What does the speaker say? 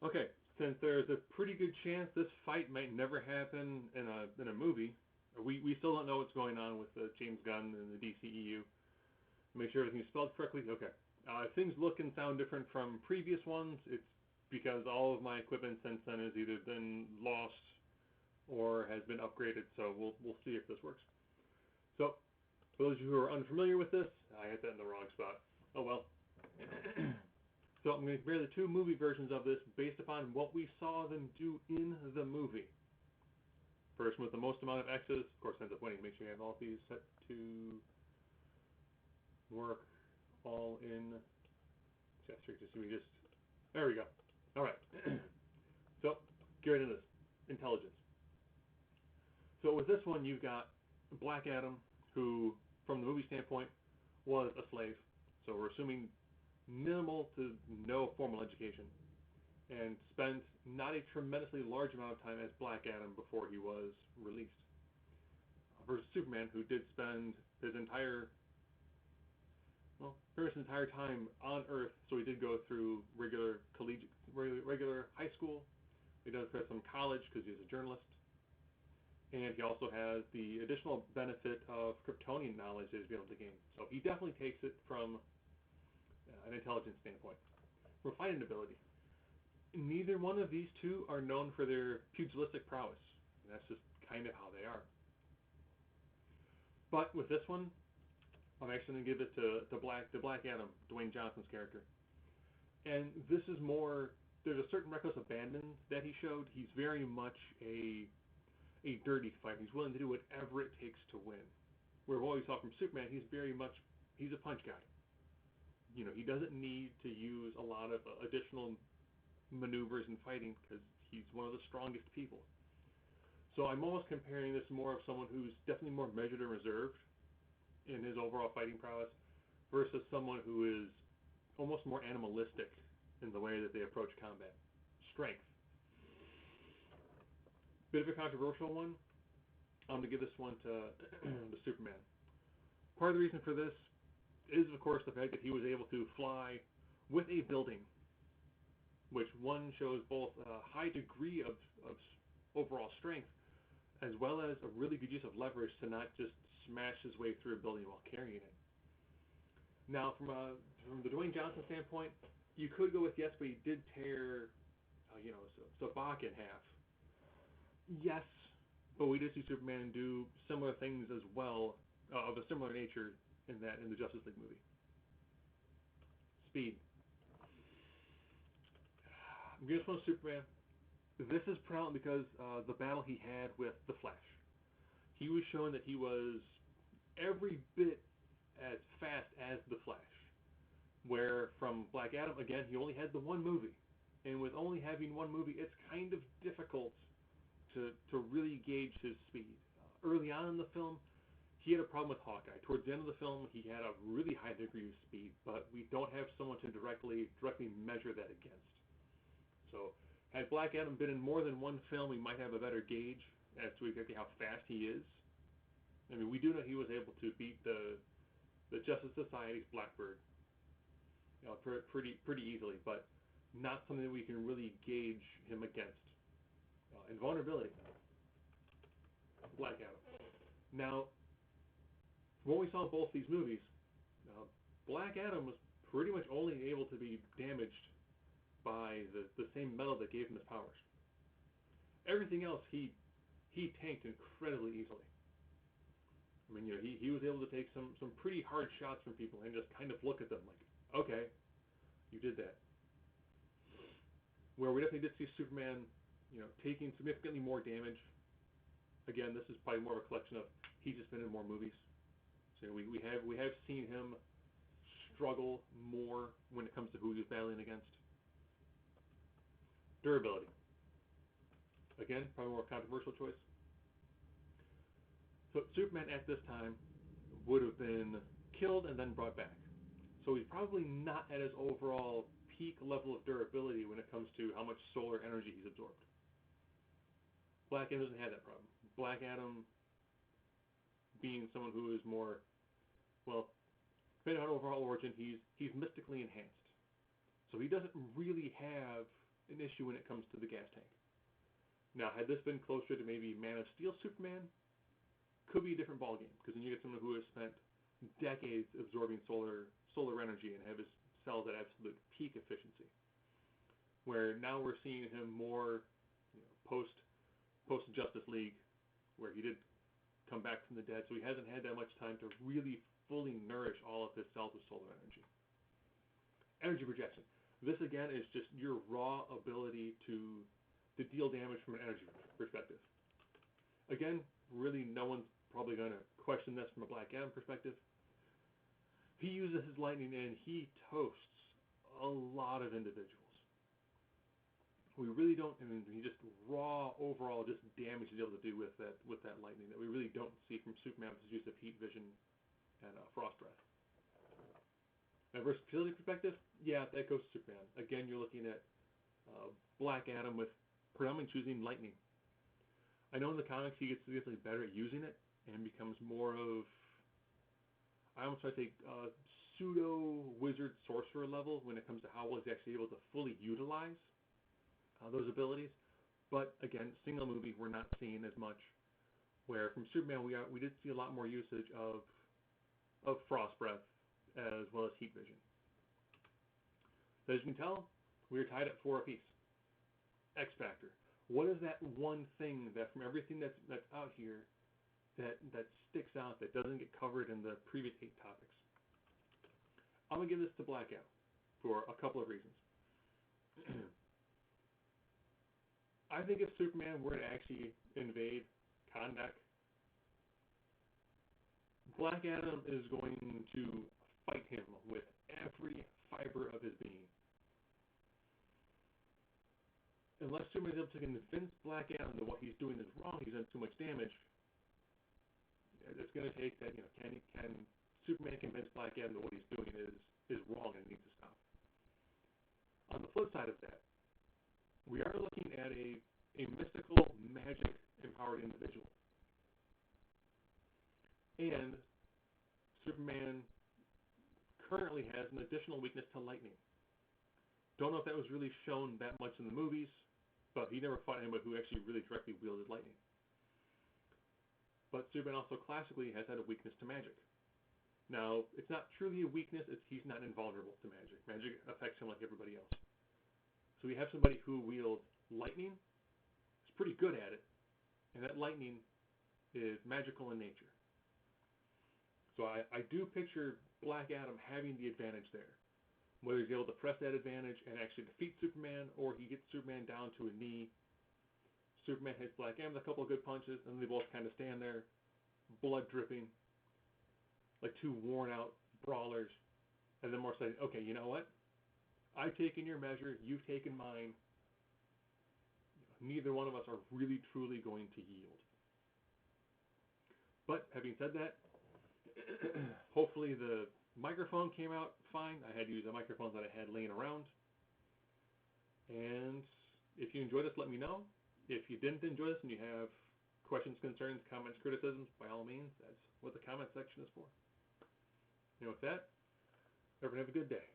Okay, since there's a pretty good chance this fight might never happen in a movie, we still don't know what's going on with James Gunn and the DCEU. Make sure everything's spelled correctly. Okay. If things look and sound different from previous ones, it's because all of my equipment since then has either been lost or has been upgraded. So we'll see if this works. So for those of you who are unfamiliar with this, I hit that in the wrong spot. Oh well. So I'm going to compare the two movie versions of this based upon what we saw them do in the movie. Person with the most amount of X's, of course, ends up winning. Make sure you have all of these set to work all in gesture. There we go. All right. So get right into this. Intelligence. So with this one, you've got Black Adam, who, from the movie standpoint, was a slave. So we're assuming minimal to no formal education, and spent not a tremendously large amount of time as Black Adam before he was released. Versus Superman, who did spend his entire time on Earth, so he did go through regular high school. He does have some college because he's a journalist, and he also has the additional benefit of Kryptonian knowledge that he's been able to gain. So he definitely takes it from an intelligence standpoint. From fighting ability, neither one of these two are known for their pugilistic prowess. And that's just kind of how they are. But with this one, I'm actually going to give it to Black Adam, Dwayne Johnson's character. And this is more, there's a certain reckless abandon that he showed. He's very much a dirty fighter. He's willing to do whatever it takes to win. Where what we saw from Superman, he's a punch guy. You know, he doesn't need to use a lot of additional maneuvers in fighting because he's one of the strongest people. So I'm almost comparing this more of someone who's definitely more measured and reserved in his overall fighting prowess versus someone who is almost more animalistic in the way that they approach combat. Strength. Bit of a controversial one. I'm going to give this one to Superman. Part of the reason for this is, of course, the fact that he was able to fly with a building, which one shows both a high degree of overall strength, as well as a really good use of leverage to not just smash his way through a building while carrying it. Now, from the Dwayne Johnson standpoint, you could go with yes, but he did tear, Bach in half. Yes, but we did see Superman do similar things as well, of a similar nature in the Justice League movie. Speed. I'm going to go with Superman. This is prevalent because the battle he had with the Flash. He was showing that he was every bit as fast as the Flash. Where from Black Adam, again, he only had the one movie. And with only having one movie, it's kind of difficult to really gauge his speed. Early on in the film, he had a problem with Hawkeye. Towards the end of the film, he had a really high degree of speed, but we don't have someone to directly measure that against. So, had Black Adam been in more than one film, we might have a better gauge as to exactly how fast he is. I mean, we do know he was able to beat the Justice Society's Blackbird, pretty easily, but not something that we can really gauge him against. Invulnerability, Black Adam. Now, from what we saw in both these movies, Black Adam was pretty much only able to be damaged by the same metal that gave him his powers. Everything else he tanked incredibly easily. I mean, he was able to take some pretty hard shots from people and just kind of look at them like, okay, you did that. Where we definitely did see Superman, taking significantly more damage. Again, this is probably more of a collection of he's just been in more movies. So we have seen him struggle more when it comes to who he's battling against. Durability. Again, probably more controversial choice. So Superman at this time would have been killed and then brought back. So he's probably not at his overall peak level of durability when it comes to how much solar energy he's absorbed. Black Adam doesn't have that problem. Black Adam, being someone who is more, well, depending on overall origin, he's mystically enhanced. So he doesn't really have an issue when it comes to the gas tank. Now, had this been closer to maybe Man of Steel Superman, could be a different ballgame, because then you get someone who has spent decades absorbing solar energy and have his cells at absolute peak efficiency. Where now we're seeing him more, post Justice League, where he did come back from the dead, so he hasn't had that much time to really fully nourish all of his cells with solar energy. Energy projection. This again is just your raw ability to deal damage from an energy perspective. Again, really no one's probably going to question this from a Black Adam perspective. He uses his lightning and he toasts a lot of individuals. We really don't, he just raw overall just damage he's able to do with that lightning that we really don't see from Superman with his use of heat vision and frost breath. Now, versatility perspective, yeah, that goes to Superman. Again, you're looking at Black Adam with predominantly choosing lightning. I know in the comics he gets significantly better at using it and becomes more of, I almost try to say, pseudo wizard sorcerer level when it comes to how well he's actually able to fully utilize those abilities. But again, single movie, we're not seeing as much. Where from Superman, we did see a lot more usage of frost breath as well as heat vision. As you can tell, we are tied at 4 apiece. X Factor. What is that one thing that from everything that's out here that sticks out, that doesn't get covered in the previous 8 topics? I'm going to give this to Black Adam for a couple of reasons. I think if Superman were to actually invade Kahndaq, Black Adam is going to fight him with every fiber of his being. Unless Superman is able to convince Black Adam that what he's doing is wrong, he's done too much damage, it's going to take that, can Superman convince Black Adam that what he's doing is wrong and needs to stop? On the flip side of that, we are looking at a mystical, magic-empowered individual. And Superman currently has an additional weakness to lightning. Don't know if that was really shown that much in the movies, but he never fought anybody who actually really directly wielded lightning. But Superman also classically has had a weakness to magic. Now, it's not truly a weakness, he's not invulnerable to magic. Magic affects him like everybody else. So we have somebody who wields lightning, is pretty good at it, and that lightning is magical in nature. So I do picture Black Adam having the advantage there. Whether he's able to press that advantage and actually defeat Superman, or he gets Superman down to a knee. Superman hits Black Adam with a couple of good punches, and they both kind of stand there, blood dripping, like 2 worn-out brawlers. And then more saying, okay, you know what? I've taken your measure, you've taken mine. Neither one of us are really, truly going to yield. But having said that, hopefully the microphone came out fine. I had to use the microphones that I had laying around. And if you enjoyed this, let me know. If you didn't enjoy this and you have questions, concerns, comments, criticisms, by all means, that's what the comment section is for. And with that, everyone have a good day.